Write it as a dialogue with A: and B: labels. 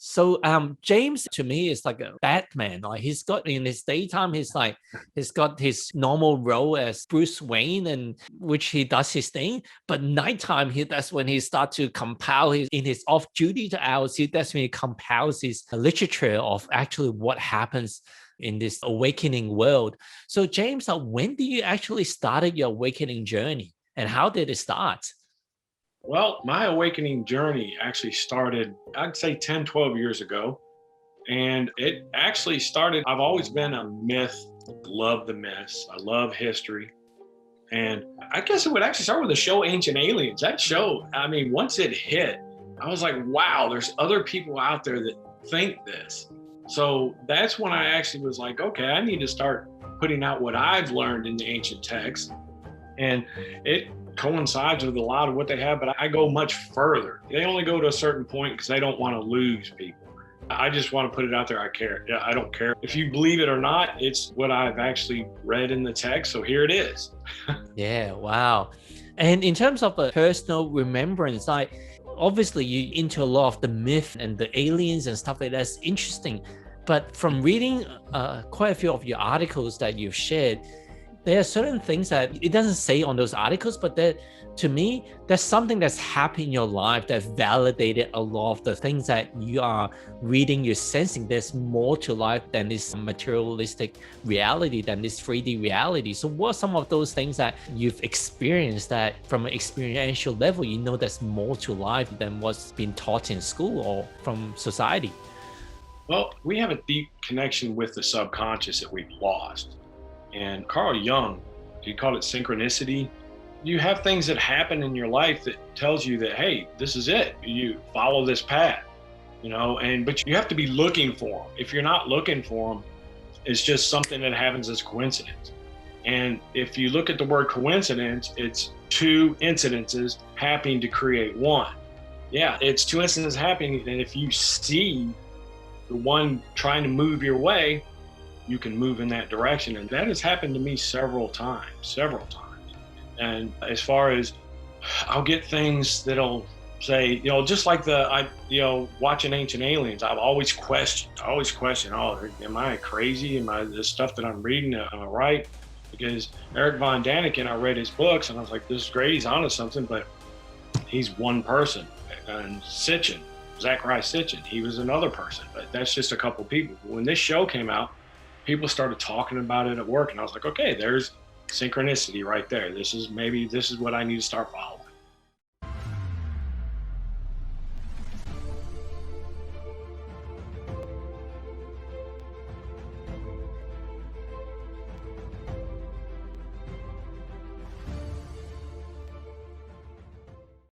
A: So James to me is like a Batman. Like he's got in his daytime, he's got his normal role as Bruce Wayne, and which he does his thing. But nighttime, that's when he starts to compile his in his off-duty hours. That's when he compiles his literature of actually what happens in this awakening world. So James, when did you actually started your awakening journey, and how did it start?
B: Well, my awakening journey actually started, I'd say 10, 12 years ago. And it actually started, I've always been a myth, love the myths, I love history. And I guess it would actually start with the show Ancient Aliens. That show, I mean, once it hit, I was like, wow, there's other people out there that think this. So that's when I actually was like, okay, I need to start putting out what I've learned in the ancient texts. And it coincides with a lot of what they have, but I go much further. They only go to a certain point because they don't want to lose people. I just want to put it out there. I care. I don't care if you believe it or not. It's what I've actually read in the text. So here it is.
A: Yeah, wow. And in terms of a personal remembrance, like obviously you into a lot of the myth and the aliens and stuff like that's interesting. But from reading quite a few of your articles that you've shared, there are certain things that it doesn't say on those articles, but that to me, there's something that's happened in your life that validated a lot of the things that you are reading, you're sensing there's more to life than this materialistic reality, than this 3D reality. So what are some of those things that you've experienced that from an experiential level, you know there's more to life than what's been taught in school or from society?
B: Well, we have a deep connection with the subconscious that we've lost. And Carl Jung, he called it synchronicity. You have things that happen in your life that tells you that, hey, this is it. You follow this path, but you have to be looking for them. If you're not looking for them, it's just something that happens as coincidence. And if you look at the word coincidence, it's two incidences happening to create one. Yeah, it's two incidences happening. And if you see the one trying to move your way, you can move in that direction. And that has happened to me several times. And as far as I'll get things that'll say, just like watching Ancient Aliens, I've always questioned, oh, am I crazy? Am I this stuff that I'm reading, am I right? Because Eric Von Daniken, I read his books and I was like, this is great, he's onto something, but he's one person. And Zachariah Sitchin, he was another person, but that's just a couple people. When this show came out, people started talking about it at work, and I was like, okay, there's synchronicity right there. This is what I need to start following.